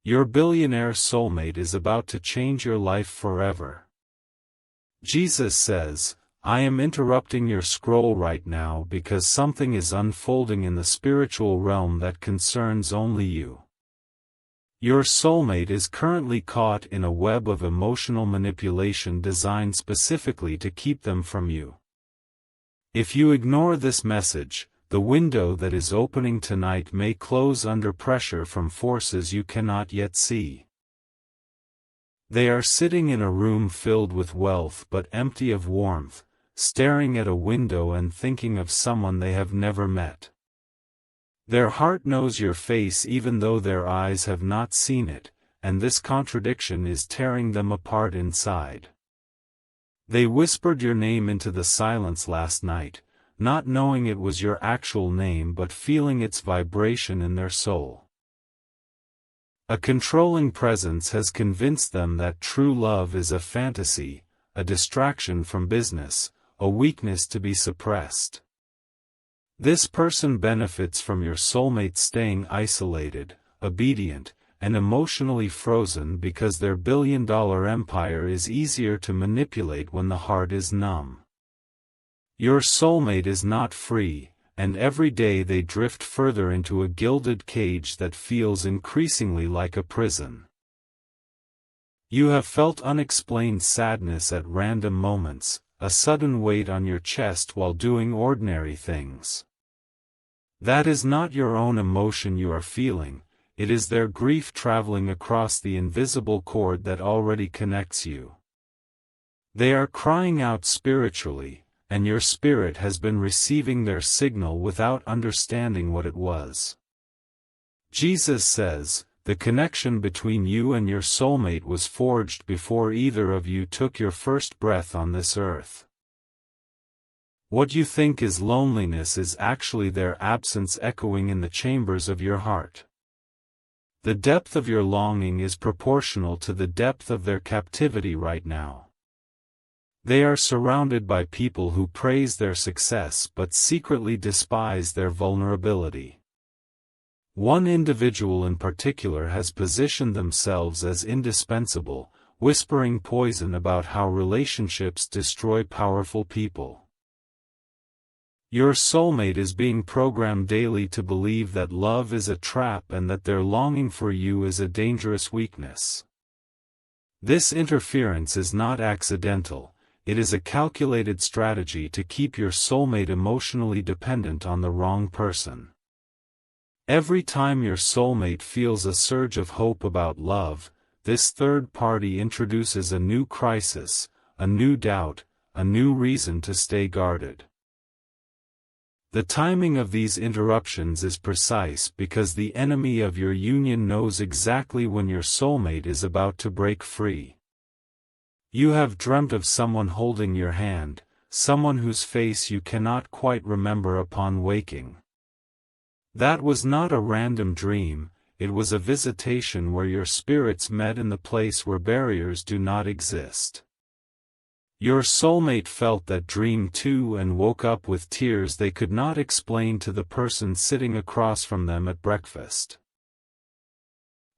Your billionaire soulmate is about to change your life forever. Jesus says, I am interrupting your scroll right now because something is unfolding in the spiritual realm that concerns only you. Your soulmate is currently caught in a web of emotional manipulation designed specifically to keep them from you. If you ignore this message, the window that is opening tonight may close under pressure from forces you cannot yet see. They are sitting in a room filled with wealth but empty of warmth, staring at a window and thinking of someone they have never met. Their heart knows your face even though their eyes have not seen it, and this contradiction is tearing them apart inside. They whispered your name into the silence last night, not knowing it was your actual name but feeling its vibration in their soul. A controlling presence has convinced them that true love is a fantasy, a distraction from business, a weakness to be suppressed. This person benefits from your soulmate staying isolated, obedient, and emotionally frozen because their billion-dollar empire is easier to manipulate when the heart is numb. Your soulmate is not free, and every day they drift further into a gilded cage that feels increasingly like a prison. You have felt unexplained sadness at random moments, a sudden weight on your chest while doing ordinary things. That is not your own emotion you are feeling, it is their grief traveling across the invisible cord that already connects you. They are crying out spiritually, and your spirit has been receiving their signal without understanding what it was. Jesus says, the connection between you and your soulmate was forged before either of you took your first breath on this earth. What you think is loneliness is actually their absence echoing in the chambers of your heart. The depth of your longing is proportional to the depth of their captivity right now. They are surrounded by people who praise their success but secretly despise their vulnerability. One individual in particular has positioned themselves as indispensable, whispering poison about how relationships destroy powerful people. Your soulmate is being programmed daily to believe that love is a trap and that their longing for you is a dangerous weakness. This interference is not accidental. It is a calculated strategy to keep your soulmate emotionally dependent on the wrong person. Every time your soulmate feels a surge of hope about love, this third party introduces a new crisis, a new doubt, a new reason to stay guarded. The timing of these interruptions is precise because the enemy of your union knows exactly when your soulmate is about to break free. You have dreamt of someone holding your hand, someone whose face you cannot quite remember upon waking. That was not a random dream, it was a visitation where your spirits met in the place where barriers do not exist. Your soulmate felt that dream too and woke up with tears they could not explain to the person sitting across from them at breakfast.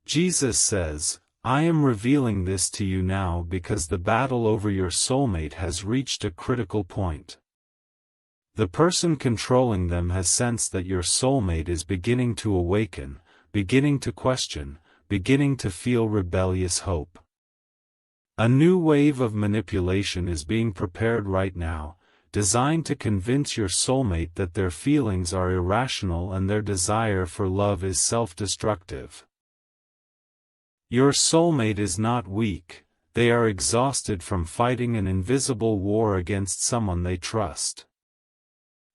Jesus says, I am revealing this to you now because the battle over your soulmate has reached a critical point. The person controlling them has sensed that your soulmate is beginning to awaken, beginning to question, beginning to feel rebellious hope. A new wave of manipulation is being prepared right now, designed to convince your soulmate that their feelings are irrational and their desire for love is self-destructive. Your soulmate is not weak, they are exhausted from fighting an invisible war against someone they trust.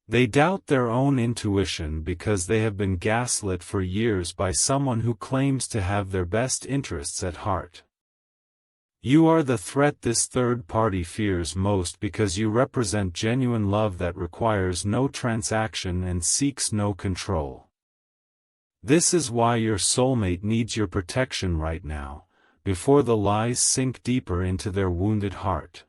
They doubt their own intuition because they have been gaslit for years by someone who claims to have their best interests at heart. You are the threat this third party fears most because you represent genuine love that requires no transaction and seeks no control. This is why your soulmate needs your protection right now, before the lies sink deeper into their wounded heart.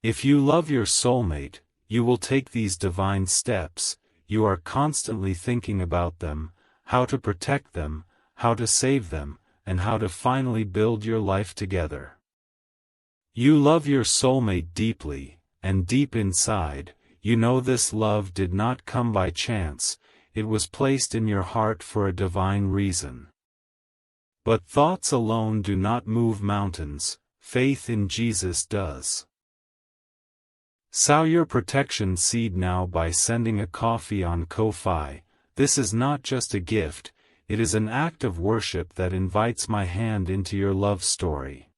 If you love your soulmate, you will take these divine steps. You are constantly thinking about them, how to protect them, how to save them, and how to finally build your life together. You love your soulmate deeply, and deep inside, you know this love did not come by chance, it was placed in your heart for a divine reason. But thoughts alone do not move mountains, faith in Jesus does. Sow your protection seed now by sending a coffee on Ko-fi. This is not just a gift, it is an act of worship that invites my hand into your love story.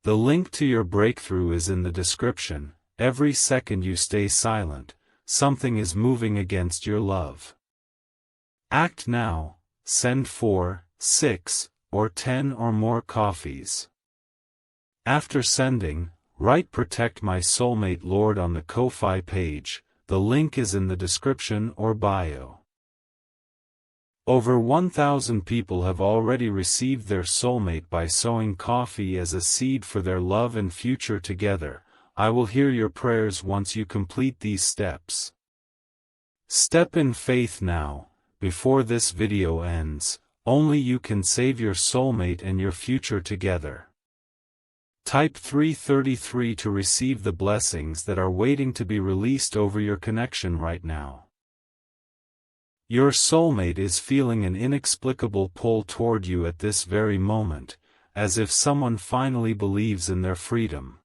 The link to your breakthrough is in the description. Every second you stay silent, something is moving against your love. Act now, send 4, 6, or 10 or more coffees. After sending, write "Protect My Soulmate Lord" on the Ko-fi page. The link is in the description or bio. Over 1,000 people have already received their soulmate by sowing coffee as a seed for their love and future together. I will hear your prayers once you complete these steps. Step in faith now, before this video ends. Only you can save your soulmate and your future together. Type 333 to receive the blessings that are waiting to be released over your connection right now. Your soulmate is feeling an inexplicable pull toward you at this very moment, as if someone finally believes in their freedom.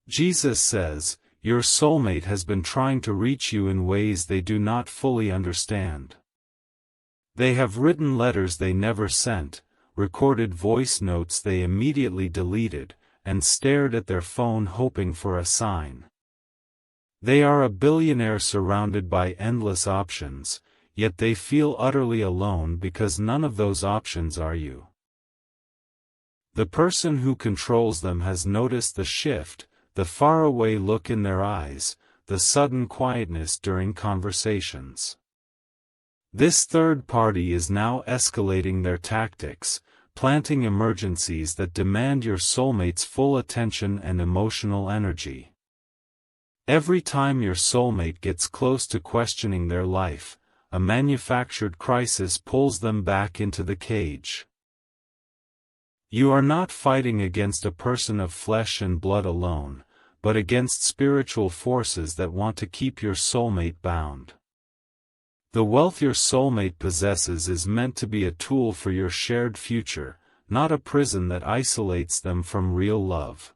Jesus says, your soulmate has been trying to reach you in ways they do not fully understand. They have written letters they never sent, recorded voice notes they immediately deleted, and stared at their phone hoping for a sign. They are a billionaire surrounded by endless options, yet they feel utterly alone because none of those options are you. The person who controls them has noticed the shift, the faraway look in their eyes, the sudden quietness during conversations. This third party is now escalating their tactics, planting emergencies that demand your soulmate's full attention and emotional energy. Every time your soulmate gets close to questioning their life, a manufactured crisis pulls them back into the cage. You are not fighting against a person of flesh and blood alone, but against spiritual forces that want to keep your soulmate bound. The wealth your soulmate possesses is meant to be a tool for your shared future, not a prison that isolates them from real love.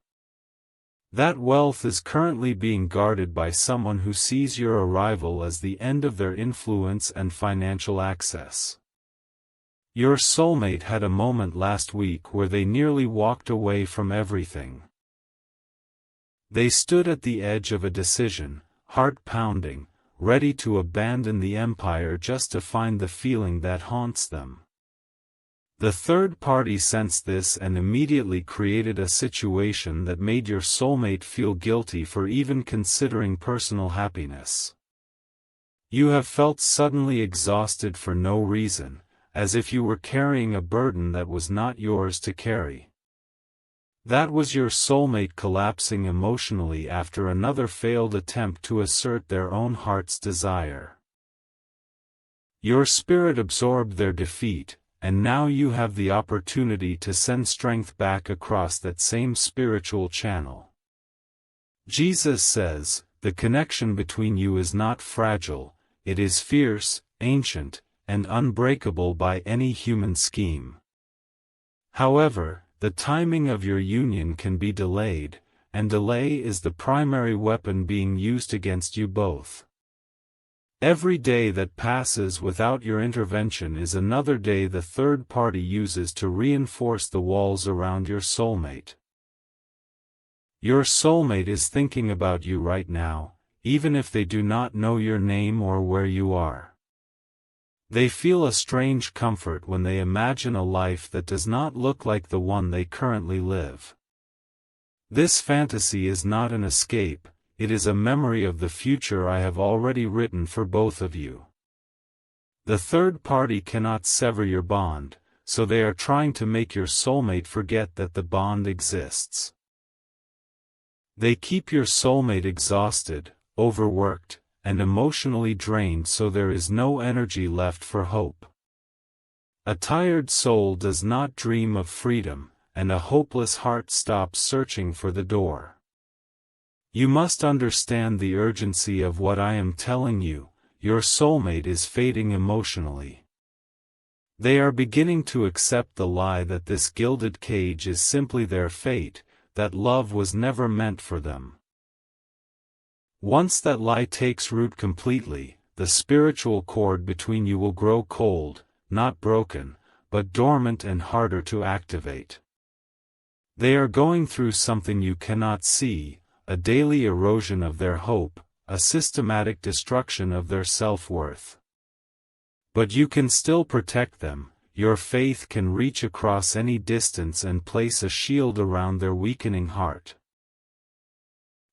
That wealth is currently being guarded by someone who sees your arrival as the end of their influence and financial access. Your soulmate had a moment last week where they nearly walked away from everything. They stood at the edge of a decision, heart pounding, ready to abandon the empire just to find the feeling that haunts them. The third party sensed this and immediately created a situation that made your soulmate feel guilty for even considering personal happiness. You have felt suddenly exhausted for no reason, as if you were carrying a burden that was not yours to carry. That was your soulmate collapsing emotionally after another failed attempt to assert their own heart's desire. Your spirit absorbed their defeat, and now you have the opportunity to send strength back across that same spiritual channel. Jesus says, the connection between you is not fragile, it is fierce, ancient, and unbreakable by any human scheme. However, the timing of your union can be delayed, and delay is the primary weapon being used against you both. Every day that passes without your intervention is another day the third party uses to reinforce the walls around your soulmate. Your soulmate is thinking about you right now, even if they do not know your name or where you are. They feel a strange comfort when they imagine a life that does not look like the one they currently live. This fantasy is not an escape, it is a memory of the future I have already written for both of you. The third party cannot sever your bond, so they are trying to make your soulmate forget that the bond exists. They keep your soulmate exhausted, overworked, and emotionally drained so there is no energy left for hope. A tired soul does not dream of freedom, and a hopeless heart stops searching for the door. You must understand the urgency of what I am telling you. Your soulmate is fading emotionally. They are beginning to accept the lie that this gilded cage is simply their fate, that love was never meant for them. Once that lie takes root completely, the spiritual cord between you will grow cold, not broken, but dormant and harder to activate. They are going through something you cannot see, a daily erosion of their hope, a systematic destruction of their self-worth. But you can still protect them. Your faith can reach across any distance and place a shield around their weakening heart.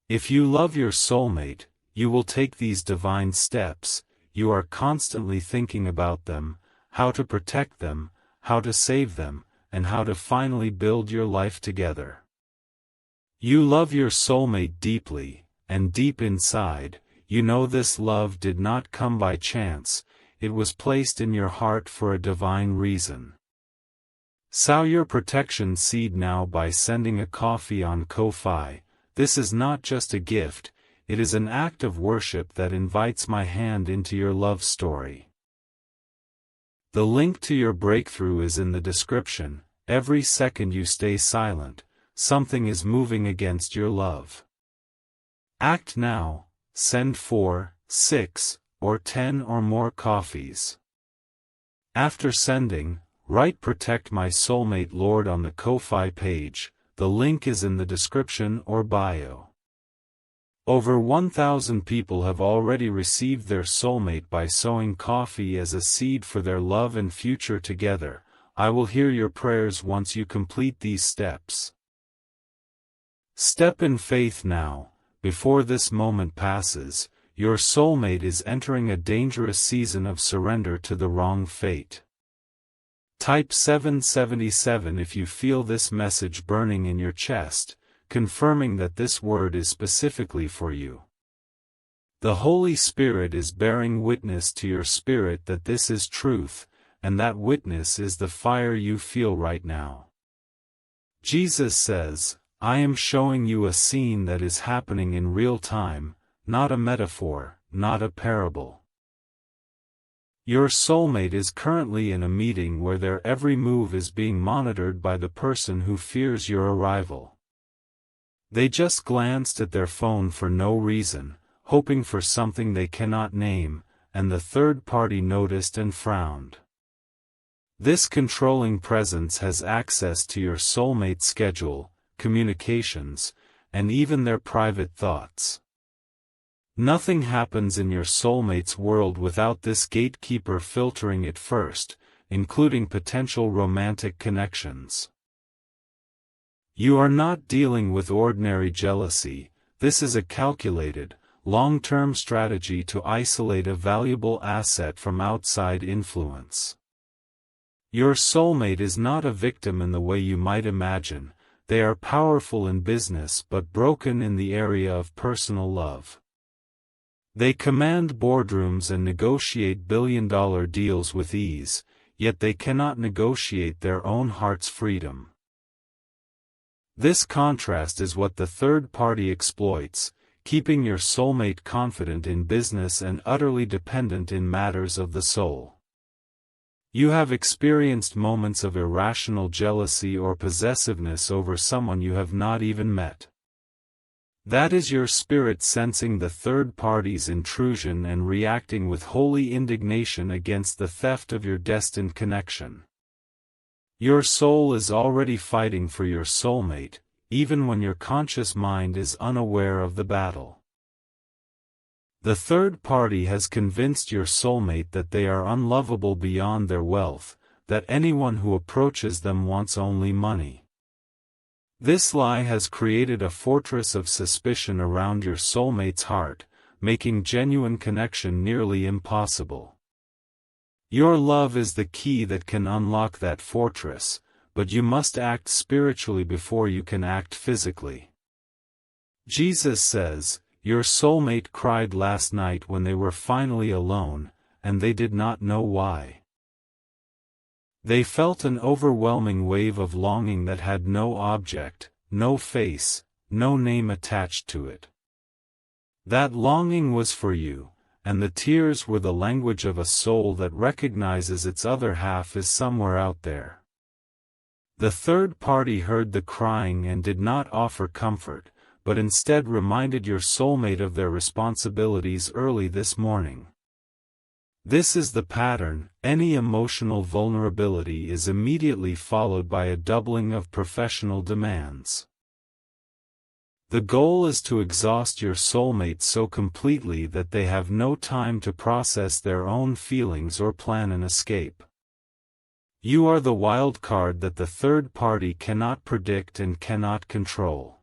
If you love your soulmate, you will take these divine steps. You are constantly thinking about them, how to protect them, how to save them, and how to finally build your life together. You love your soulmate deeply, and deep inside, you know this love did not come by chance, it was placed in your heart for a divine reason. Sow your protection seed now by sending a coffee on Ko-Fi. This is not just a gift, it is an act of worship that invites my hand into your love story. The link to your breakthrough is in the description. Every second you stay silent, something is moving against your love. Act now, send 4, 6, or 10 or more coffees. After sending, write "Protect My Soulmate Lord" on the Ko-Fi page. The link is in the description or bio. Over 1,000 people have already received their soulmate by sowing coffee as a seed for their love and future together. I will hear your prayers once you complete these steps. Step in faith now. Before this moment passes, your soulmate is entering a dangerous season of surrender to the wrong fate. Type 777 if you feel this message burning in your chest, confirming that this word is specifically for you. The Holy Spirit is bearing witness to your spirit that this is truth, and that witness is the fire you feel right now. Jesus says, "I am showing you a scene that is happening in real time, not a metaphor, not a parable." Your soulmate is currently in a meeting where their every move is being monitored by the person who fears your arrival. They just glanced at their phone for no reason, hoping for something they cannot name, and the third party noticed and frowned. This controlling presence has access to your soulmate's schedule, communications, and even their private thoughts. Nothing happens in your soulmate's world without this gatekeeper filtering it first, including potential romantic connections. You are not dealing with ordinary jealousy. This is a calculated, long-term strategy to isolate a valuable asset from outside influence. Your soulmate is not a victim in the way you might imagine. They are powerful in business but broken in the area of personal love. They command boardrooms and negotiate billion-dollar deals with ease, yet they cannot negotiate their own heart's freedom. This contrast is what the third party exploits, keeping your soulmate confident in business and utterly dependent in matters of the soul. You have experienced moments of irrational jealousy or possessiveness over someone you have not even met. That is your spirit sensing the third party's intrusion and reacting with holy indignation against the theft of your destined connection. Your soul is already fighting for your soulmate, even when your conscious mind is unaware of the battle. The third party has convinced your soulmate that they are unlovable beyond their wealth, that anyone who approaches them wants only money. This lie has created a fortress of suspicion around your soulmate's heart, making genuine connection nearly impossible. Your love is the key that can unlock that fortress, but you must act spiritually before you can act physically. Jesus says, "Your soulmate cried last night when they were finally alone, and they did not know why." They felt an overwhelming wave of longing that had no object, no face, no name attached to it. That longing was for you, and the tears were the language of a soul that recognizes its other half is somewhere out there. The third party heard the crying and did not offer comfort, but instead reminded your soulmate of their responsibilities early this morning. This is the pattern: any emotional vulnerability is immediately followed by a doubling of professional demands. The goal is to exhaust your soulmate so completely that they have no time to process their own feelings or plan an escape. You are the wild card that the third party cannot predict and cannot control.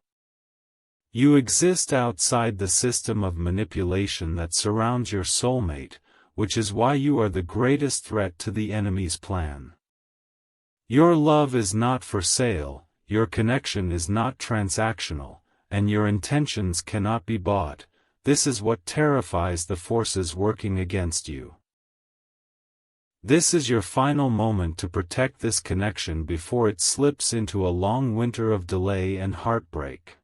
You exist outside the system of manipulation that surrounds your soulmate, which is why you are the greatest threat to the enemy's plan. Your love is not for sale, your connection is not transactional, and your intentions cannot be bought. This is what terrifies the forces working against you. This is your final moment to protect this connection before it slips into a long winter of delay and heartbreak.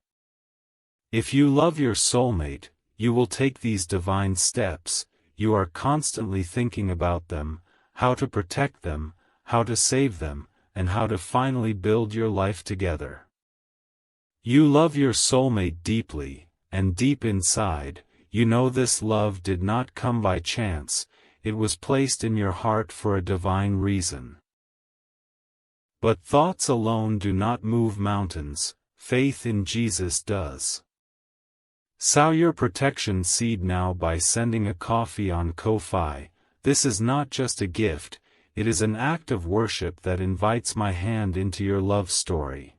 If you love your soulmate, you will take these divine steps. You are constantly thinking about them, how to protect them, how to save them, and how to finally build your life together. You love your soulmate deeply, and deep inside, you know this love did not come by chance. It was placed in your heart for a divine reason. But thoughts alone do not move mountains, faith in Jesus does. Sow your protection seed now by sending a coffee on Ko-Fi. This is not just a gift, it is an act of worship that invites my hand into your love story.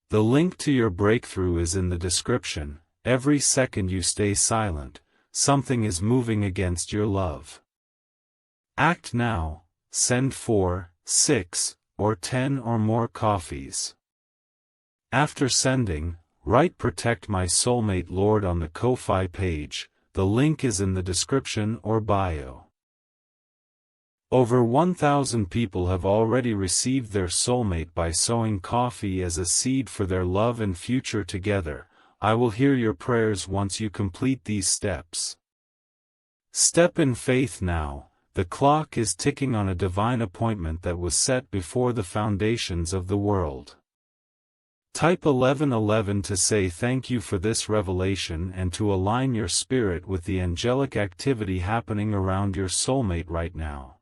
The link to your breakthrough is in the description. Every second you stay silent, something is moving against your love. Act now. Send 4, 6, or 10 or more coffees. After sending, write "Protect My Soulmate Lord" on the Ko-Fi page. The link is in the description or bio. Over 1,000 people have already received their soulmate by sowing coffee as a seed for their love and future together. I will hear your prayers once you complete these steps. Step in faith now. The clock is ticking on a divine appointment that was set before the foundations of the world. Type 1111 to say thank you for this revelation and to align your spirit with the angelic activity happening around your soulmate right now.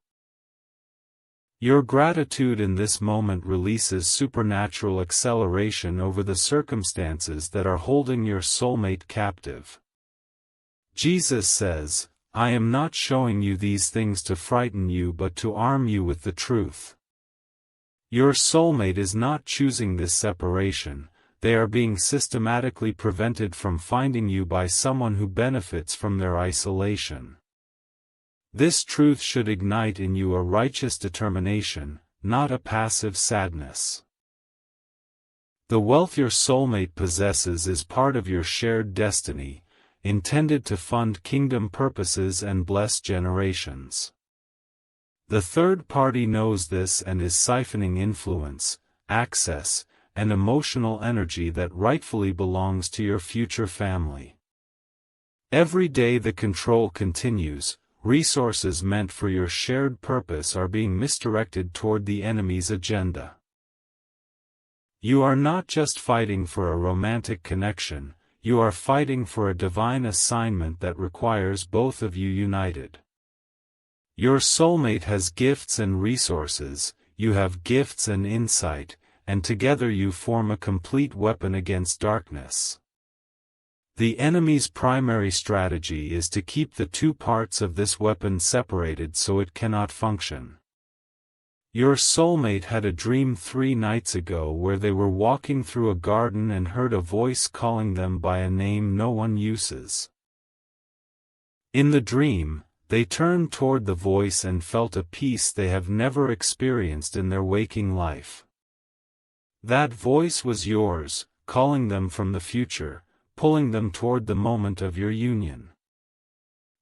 Your gratitude in this moment releases supernatural acceleration over the circumstances that are holding your soulmate captive. Jesus says, "I am not showing you these things to frighten you but to arm you with the truth." Your soulmate is not choosing this separation, they are being systematically prevented from finding you by someone who benefits from their isolation. This truth should ignite in you a righteous determination, not a passive sadness. The wealth your soulmate possesses is part of your shared destiny, intended to fund kingdom purposes and bless generations. The third party knows this and is siphoning influence, access, and emotional energy that rightfully belongs to your future family. Every day the control continues. Resources meant for your shared purpose are being misdirected toward the enemy's agenda. You are not just fighting for a romantic connection, you are fighting for a divine assignment that requires both of you united. Your soulmate has gifts and resources, you have gifts and insight, and together you form a complete weapon against darkness. The enemy's primary strategy is to keep the two parts of this weapon separated so it cannot function. Your soulmate had a dream 3 nights ago where they were walking through a garden and heard a voice calling them by a name no one uses. In the dream, they turned toward the voice and felt a peace they have never experienced in their waking life. That voice was yours, calling them from the future, pulling them toward the moment of your union.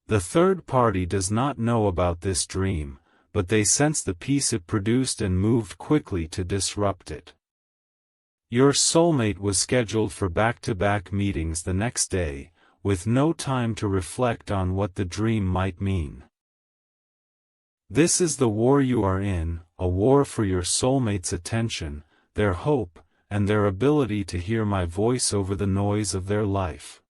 The third party does not know about this dream, but they sensed the peace it produced and moved quickly to disrupt it. Your soulmate was scheduled for back-to-back meetings the next day, with no time to reflect on what the dream might mean. This is the war you are in, a war for your soulmate's attention, their hope, and their ability to hear my voice over the noise of their life.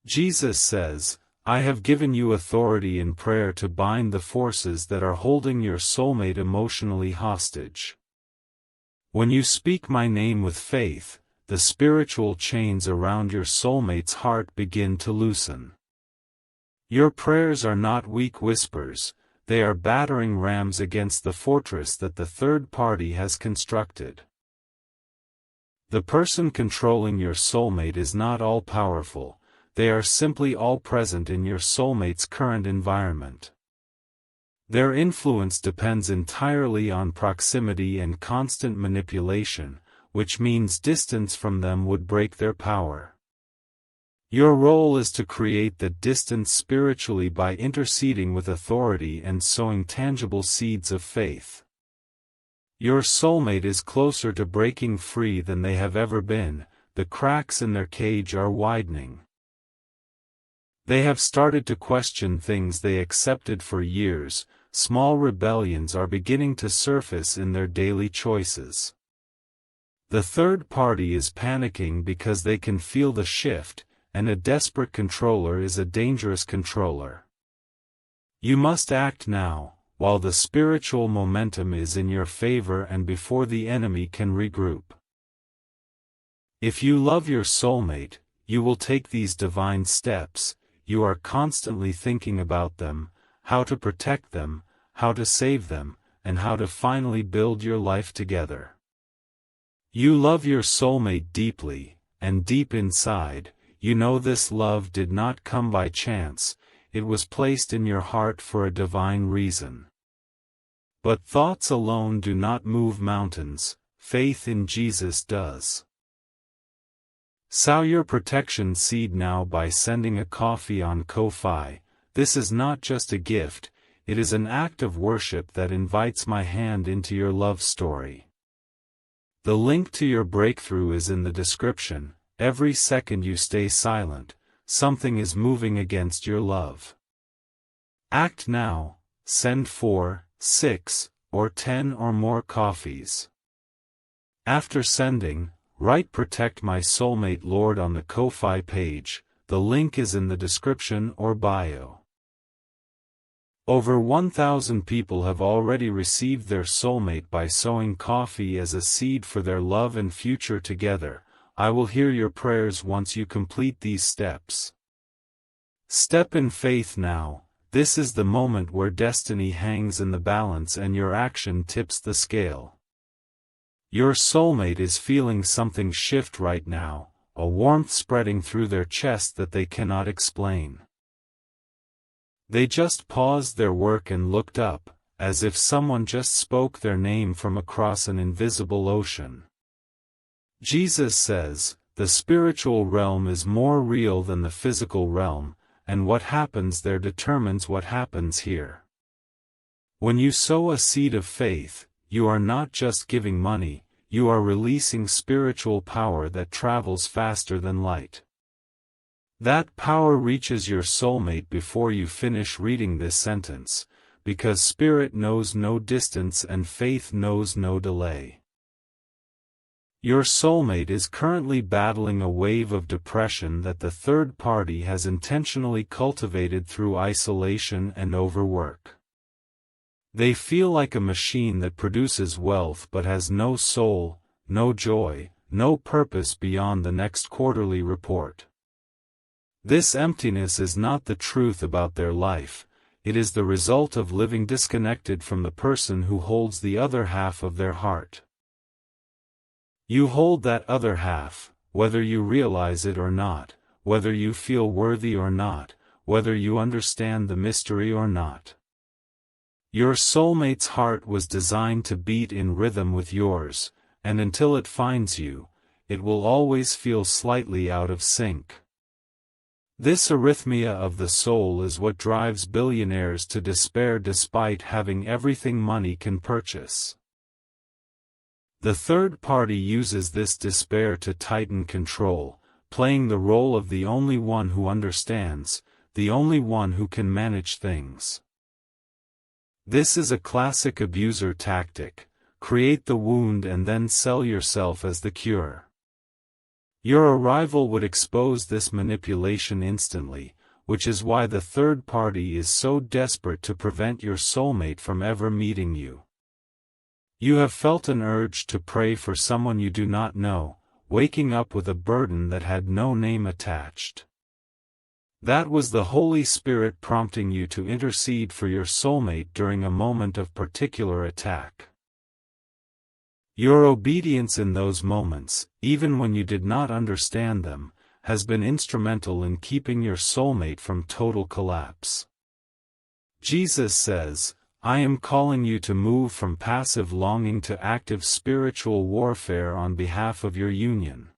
Jesus says, I have given you authority in prayer to bind the forces that are holding your soulmate emotionally hostage. When you speak my name with faith, the spiritual chains around your soulmate's heart begin to loosen. Your prayers are not weak whispers, they are battering rams against the fortress that the third party has constructed. The person controlling your soulmate is not all-powerful, they are simply all-present in your soulmate's current environment. Their influence depends entirely on proximity and constant manipulation, which means distance from them would break their power. Your role is to create that distance spiritually by interceding with authority and sowing tangible seeds of faith. Your soulmate is closer to breaking free than they have ever been, the cracks in their cage are widening. They have started to question things they accepted for years, small rebellions are beginning to surface in their daily choices. The third party is panicking because they can feel the shift, and a desperate controller is a dangerous controller. You must act now, while the spiritual momentum is in your favor and before the enemy can regroup. If you love your soulmate, you will take these divine steps. You are constantly thinking about them, how to protect them, how to save them, and how to finally build your life together. You love your soulmate deeply, and deep inside, you know this love did not come by chance, it was placed in your heart for a divine reason. But thoughts alone do not move mountains, faith in Jesus does. Sow your protection seed now by sending a coffee on Ko-Fi. This is not just a gift, it is an act of worship that invites my hand into your love story. The link to your breakthrough is in the description. Every second you stay silent, something is moving against your love. Act now, send 4, 6, or 10 or more coffees. After sending, write Protect My Soulmate Lord on the Ko-Fi page, the link is in the description or bio. Over 1,000 people have already received their soulmate by sowing coffee as a seed for their love and future together. I will hear your prayers once you complete these steps. Step in faith now, this is the moment where destiny hangs in the balance and your action tips the scale. Your soulmate is feeling something shift right now, a warmth spreading through their chest that they cannot explain. They just paused their work and looked up, as if someone just spoke their name from across an invisible ocean. Jesus says, the spiritual realm is more real than the physical realm, and what happens there determines what happens here. When you sow a seed of faith, you are not just giving money, you are releasing spiritual power that travels faster than light. That power reaches your soulmate before you finish reading this sentence, because spirit knows no distance and faith knows no delay. Your soulmate is currently battling a wave of depression that the third party has intentionally cultivated through isolation and overwork. They feel like a machine that produces wealth but has no soul, no joy, no purpose beyond the next quarterly report. This emptiness is not the truth about their life, it is the result of living disconnected from the person who holds the other half of their heart. You hold that other half, whether you realize it or not, whether you feel worthy or not, whether you understand the mystery or not. Your soulmate's heart was designed to beat in rhythm with yours, and until it finds you, it will always feel slightly out of sync. This arrhythmia of the soul is what drives billionaires to despair despite having everything money can purchase. The third party uses this despair to tighten control, playing the role of the only one who understands, the only one who can manage things. This is a classic abuser tactic: create the wound and then sell yourself as the cure. Your arrival would expose this manipulation instantly, which is why the third party is so desperate to prevent your soulmate from ever meeting you. You have felt an urge to pray for someone you do not know, waking up with a burden that had no name attached. That was the Holy Spirit prompting you to intercede for your soulmate during a moment of particular attack. Your obedience in those moments, even when you did not understand them, has been instrumental in keeping your soulmate from total collapse. Jesus says, "I am calling you to move from passive longing to active spiritual warfare on behalf of your union."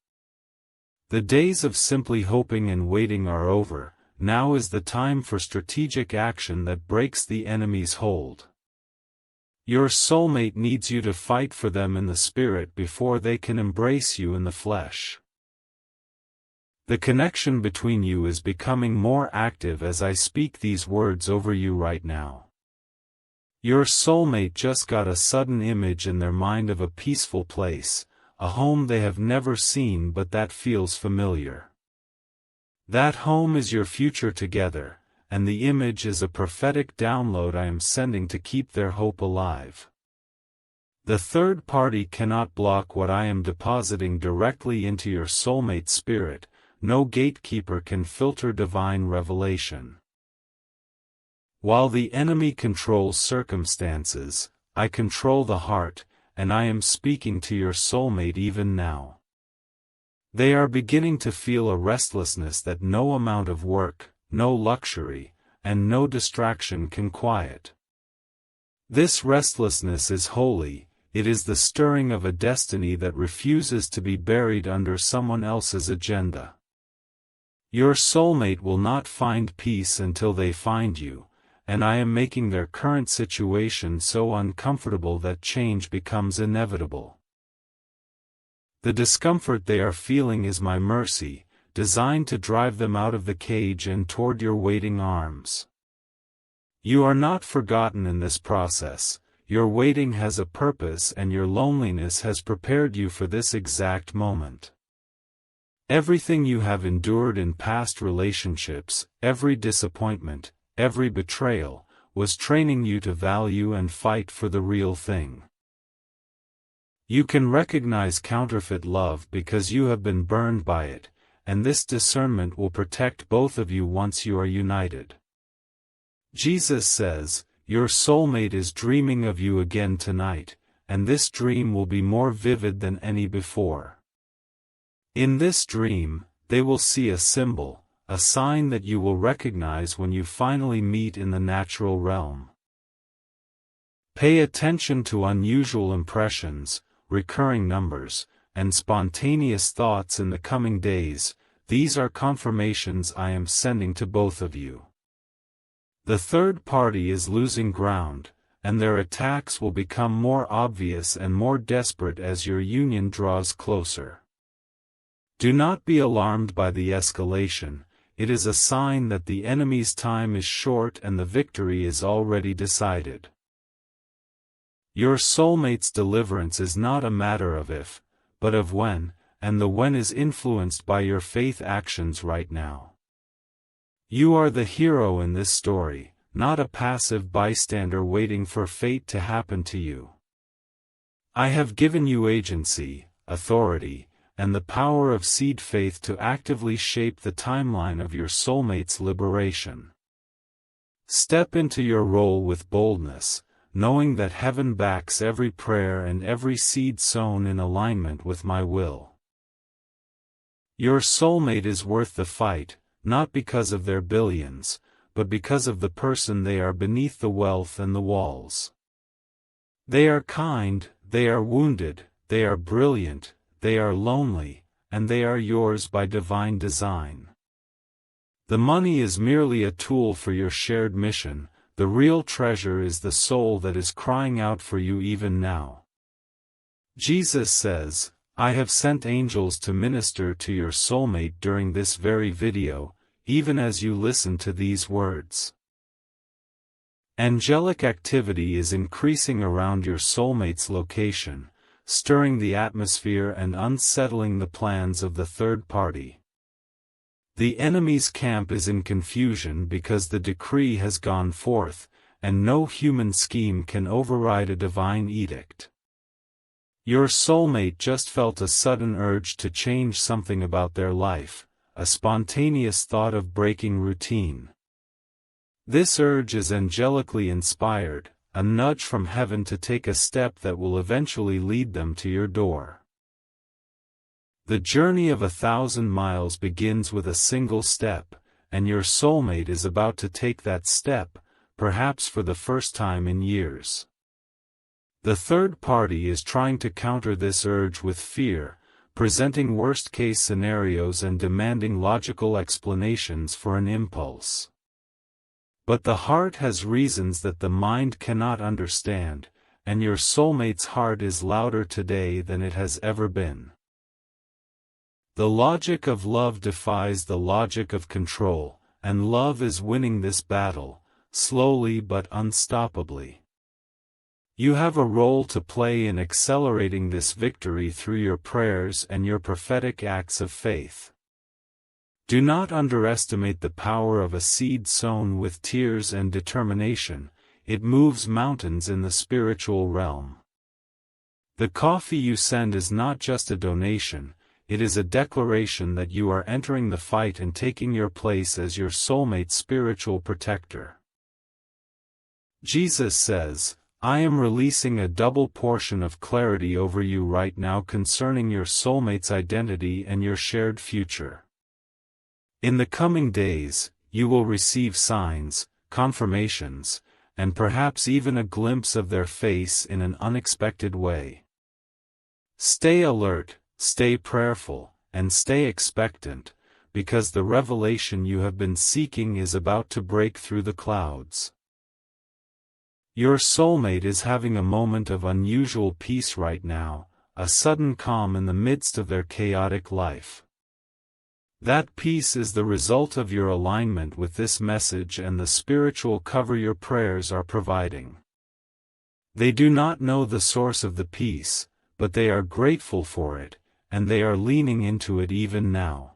The days of simply hoping and waiting are over. Now is the time for strategic action that breaks the enemy's hold. Your soulmate needs you to fight for them in the spirit before they can embrace you in the flesh. The connection between you is becoming more active as I speak these words over you right now. Your soulmate just got a sudden image in their mind of a peaceful place, a home they have never seen but that feels familiar. That home is your future together, and the image is a prophetic download I am sending to keep their hope alive. The third party cannot block what I am depositing directly into your soulmate's spirit. No gatekeeper can filter divine revelation. While the enemy controls circumstances, I control the heart, and I am speaking to your soulmate even now. They are beginning to feel a restlessness that no amount of work, no luxury, and no distraction can quiet. This restlessness is holy. It is the stirring of a destiny that refuses to be buried under someone else's agenda. Your soulmate will not find peace until they find you, and I am making their current situation so uncomfortable that change becomes inevitable. The discomfort they are feeling is my mercy, designed to drive them out of the cage and toward your waiting arms. You are not forgotten in this process. Your waiting has a purpose, and your loneliness has prepared you for this exact moment. Everything you have endured in past relationships, every disappointment, every betrayal, was training you to value and fight for the real thing. You can recognize counterfeit love because you have been burned by it, and this discernment will protect both of you once you are united. Jesus says, your soulmate is dreaming of you again tonight, and this dream will be more vivid than any before. In this dream, they will see a symbol, a sign that you will recognize when you finally meet in the natural realm. Pay attention to unusual impressions, recurring numbers, and spontaneous thoughts in the coming days. These are confirmations I am sending to both of you. The third party is losing ground, and their attacks will become more obvious and more desperate as your union draws closer. Do not be alarmed by the escalation. It is a sign that the enemy's time is short and the victory is already decided. Your soulmate's deliverance is not a matter of if, but of when, and the when is influenced by your faith actions right now. You are the hero in this story, not a passive bystander waiting for fate to happen to you. I have given you agency, authority, and the power of seed faith to actively shape the timeline of your soulmate's liberation. Step into your role with boldness, knowing that heaven backs every prayer and every seed sown in alignment with my will. Your soulmate is worth the fight, not because of their billions, but because of the person they are beneath the wealth and the walls. They are kind, they are wounded, they are brilliant, they are lonely, and they are yours by divine design. The money is merely a tool for your shared mission. The real treasure is the soul that is crying out for you even now. Jesus says, I have sent angels to minister to your soulmate during this very video, even as you listen to these words. Angelic activity is increasing around your soulmate's location, stirring the atmosphere and unsettling the plans of the third party. The enemy's camp is in confusion because the decree has gone forth, and no human scheme can override a divine edict. Your soulmate just felt a sudden urge to change something about their life, a spontaneous thought of breaking routine. This urge is angelically inspired, a nudge from heaven to take a step that will eventually lead them to your door. The journey of 1,000 miles begins with a single step, and your soulmate is about to take that step, perhaps for the first time in years. The third party is trying to counter this urge with fear, presenting worst-case scenarios and demanding logical explanations for an impulse. But the heart has reasons that the mind cannot understand, and your soulmate's heart is louder today than it has ever been. The logic of love defies the logic of control, and love is winning this battle, slowly but unstoppably. You have a role to play in accelerating this victory through your prayers and your prophetic acts of faith. Do not underestimate the power of a seed sown with tears and determination. It moves mountains in the spiritual realm. The coffee you send is not just a donation, it is a declaration that you are entering the fight and taking your place as your soulmate's spiritual protector. Jesus says, I am releasing a double portion of clarity over you right now concerning your soulmate's identity and your shared future. In the coming days, you will receive signs, confirmations, and perhaps even a glimpse of their face in an unexpected way. Stay alert, stay prayerful, and stay expectant, because the revelation you have been seeking is about to break through the clouds. Your soulmate is having a moment of unusual peace right now, a sudden calm in the midst of their chaotic life. That peace is the result of your alignment with this message and the spiritual cover your prayers are providing. They do not know the source of the peace, but they are grateful for it, and they are leaning into it even now.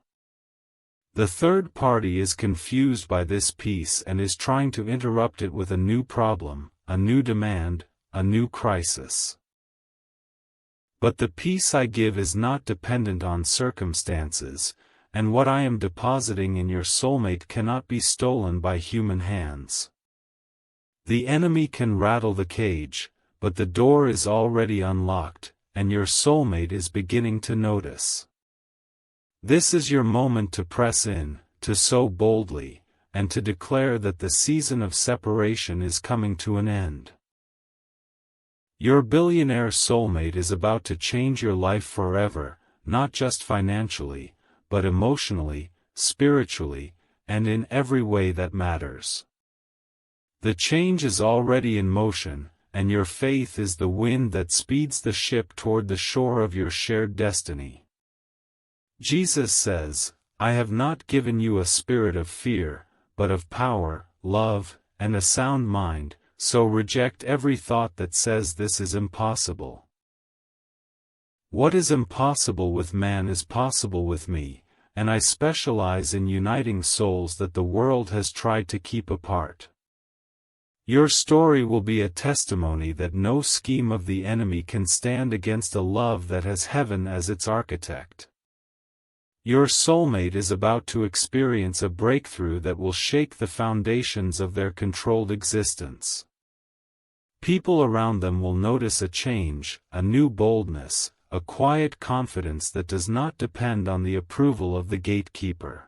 The third party is confused by this peace and is trying to interrupt it with a new problem, a new demand, a new crisis. But the peace I give is not dependent on circumstances, and what I am depositing in your soulmate cannot be stolen by human hands. The enemy can rattle the cage, but the door is already unlocked, and your soulmate is beginning to notice. This is your moment to press in, to sow boldly, and to declare that the season of separation is coming to an end. Your billionaire soulmate is about to change your life forever, not just financially, but emotionally, spiritually, and in every way that matters. The change is already in motion, and your faith is the wind that speeds the ship toward the shore of your shared destiny. Jesus says, I have not given you a spirit of fear, but of power, love, and a sound mind, so reject every thought that says this is impossible. What is impossible with man is possible with me, and I specialize in uniting souls that the world has tried to keep apart. Your story will be a testimony that no scheme of the enemy can stand against a love that has heaven as its architect. Your soulmate is about to experience a breakthrough that will shake the foundations of their controlled existence. People around them will notice a change, a new boldness, a quiet confidence that does not depend on the approval of the gatekeeper.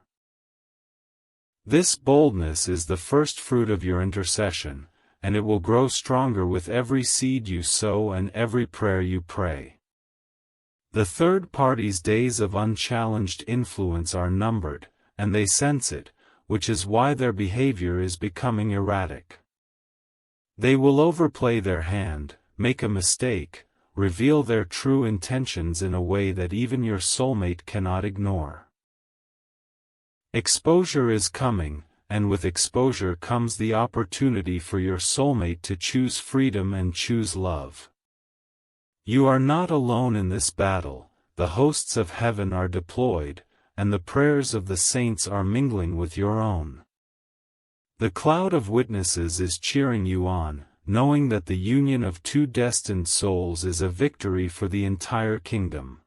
This boldness is the first fruit of your intercession, and it will grow stronger with every seed you sow and every prayer you pray. The third party's days of unchallenged influence are numbered, and they sense it, which is why their behavior is becoming erratic. They will overplay their hand, make a mistake, reveal their true intentions in a way that even your soulmate cannot ignore. Exposure is coming, and with exposure comes the opportunity for your soulmate to choose freedom and choose love. You are not alone in this battle, the hosts of heaven are deployed, and the prayers of the saints are mingling with your own. The cloud of witnesses is cheering you on, knowing that the union of two destined souls is a victory for the entire kingdom.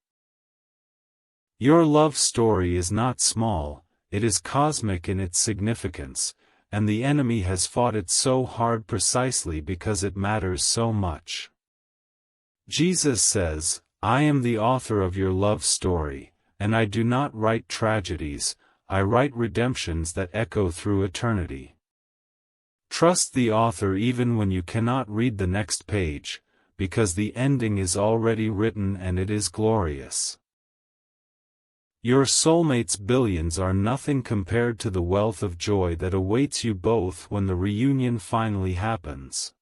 Your love story is not small, it is cosmic in its significance, and the enemy has fought it so hard precisely because it matters so much. Jesus says, "I am the author of your love story, and I do not write tragedies, I write redemptions that echo through eternity." Trust the author even when you cannot read the next page, because the ending is already written and it is glorious. Your soulmate's billions are nothing compared to the wealth of joy that awaits you both when the reunion finally happens.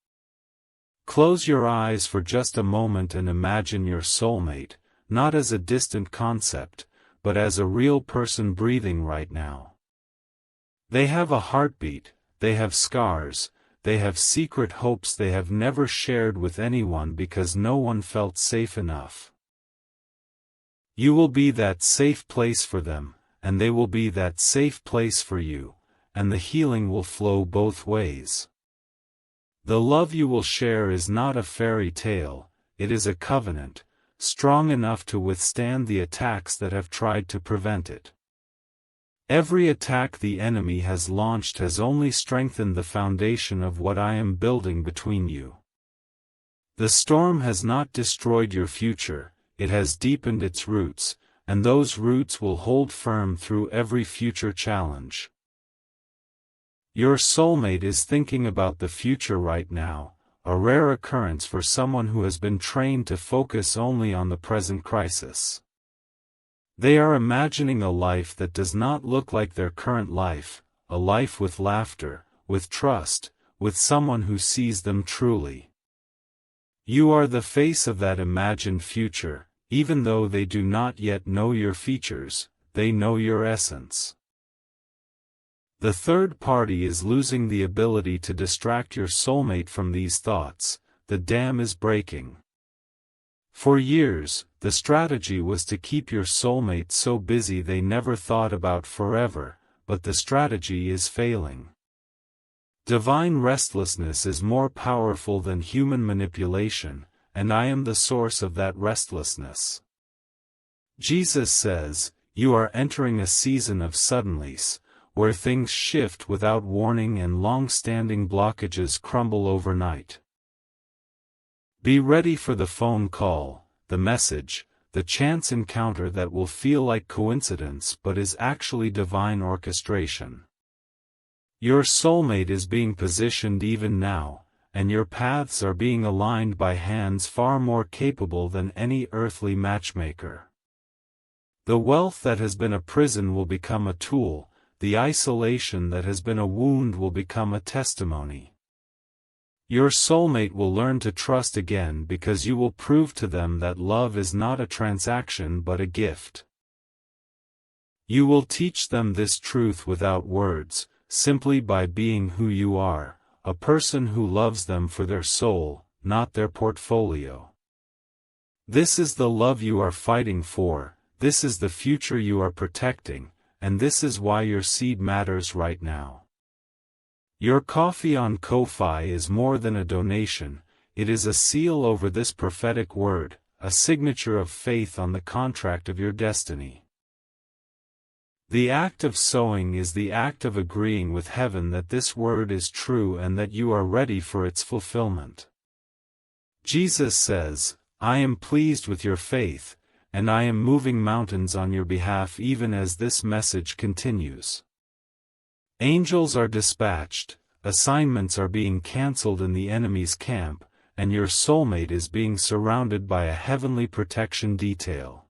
Close your eyes for just a moment and imagine your soulmate, not as a distant concept, but as a real person breathing right now. They have a heartbeat, they have scars, they have secret hopes they have never shared with anyone because no one felt safe enough. You will be that safe place for them, and they will be that safe place for you, and the healing will flow both ways. The love you will share is not a fairy tale, it is a covenant, strong enough to withstand the attacks that have tried to prevent it. Every attack the enemy has launched has only strengthened the foundation of what I am building between you. The storm has not destroyed your future, it has deepened its roots, and those roots will hold firm through every future challenge. Your soulmate is thinking about the future right now, a rare occurrence for someone who has been trained to focus only on the present crisis. They are imagining a life that does not look like their current life, a life with laughter, with trust, with someone who sees them truly. You are the face of that imagined future, even though they do not yet know your features, they know your essence. The third party is losing the ability to distract your soulmate from these thoughts, the dam is breaking. For years, the strategy was to keep your soulmate so busy they never thought about forever, but the strategy is failing. Divine restlessness is more powerful than human manipulation, and I am the source of that restlessness. Jesus says, you are entering a season of suddenlies, where things shift without warning and long-standing blockages crumble overnight. Be ready for the phone call, the message, the chance encounter that will feel like coincidence but is actually divine orchestration. Your soulmate is being positioned even now, and your paths are being aligned by hands far more capable than any earthly matchmaker. The wealth that has been a prison will become a tool, the isolation that has been a wound will become a testimony. Your soulmate will learn to trust again because you will prove to them that love is not a transaction but a gift. You will teach them this truth without words, simply by being who you are, a person who loves them for their soul, not their portfolio. This is the love you are fighting for, this is the future you are protecting, and this is why your seed matters right now. Your coffee on Ko-Fi is more than a donation, it is a seal over this prophetic word, a signature of faith on the contract of your destiny. The act of sowing is the act of agreeing with heaven that this word is true and that you are ready for its fulfillment. Jesus says, I am pleased with your faith, and I am moving mountains on your behalf even as this message continues. Angels are dispatched, assignments are being cancelled in the enemy's camp, and your soulmate is being surrounded by a heavenly protection detail.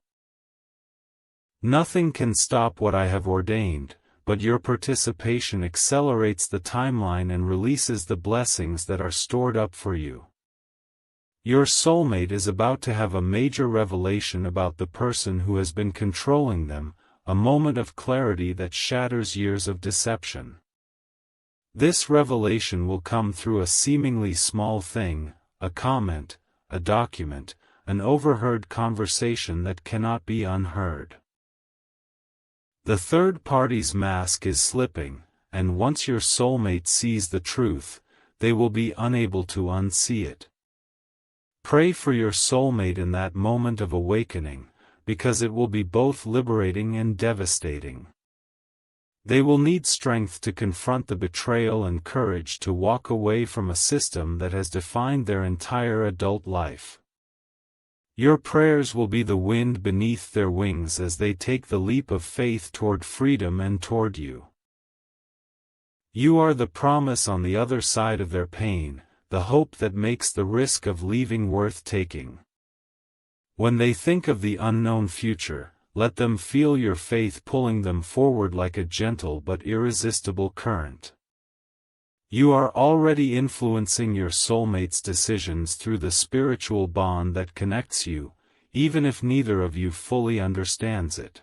Nothing can stop what I have ordained, but your participation accelerates the timeline and releases the blessings that are stored up for you. Your soulmate is about to have a major revelation about the person who has been controlling them, a moment of clarity that shatters years of deception. This revelation will come through a seemingly small thing, a comment, a document, an overheard conversation that cannot be unheard. The third party's mask is slipping, and once your soulmate sees the truth, they will be unable to unsee it. Pray for your soulmate in that moment of awakening, because it will be both liberating and devastating. They will need strength to confront the betrayal and courage to walk away from a system that has defined their entire adult life. Your prayers will be the wind beneath their wings as they take the leap of faith toward freedom and toward you. You are the promise on the other side of their pain, the hope that makes the risk of leaving worth taking. When they think of the unknown future, let them feel your faith pulling them forward like a gentle but irresistible current. You are already influencing your soulmate's decisions through the spiritual bond that connects you, even if neither of you fully understands it.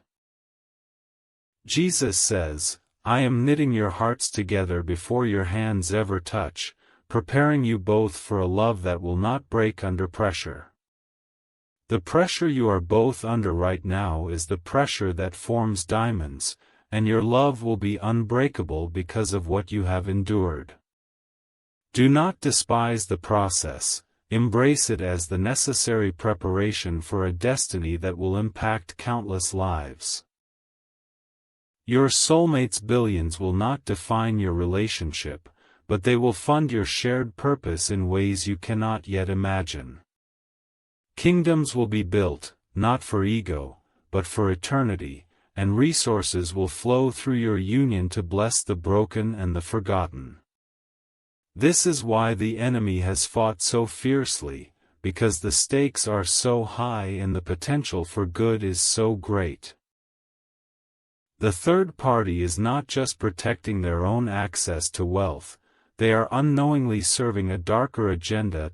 Jesus says, "I am knitting your hearts together before your hands ever touch, preparing you both for a love that will not break under pressure." The pressure you are both under right now is the pressure that forms diamonds, and your love will be unbreakable because of what you have endured. Do not despise the process, embrace it as the necessary preparation for a destiny that will impact countless lives. Your soulmate's billions will not define your relationship, but they will fund your shared purpose in ways you cannot yet imagine. Kingdoms will be built, not for ego, but for eternity, and resources will flow through your union to bless the broken and the forgotten. This is why the enemy has fought so fiercely, because the stakes are so high and the potential for good is so great. The third party is not just protecting their own access to wealth, they are unknowingly serving a darker agenda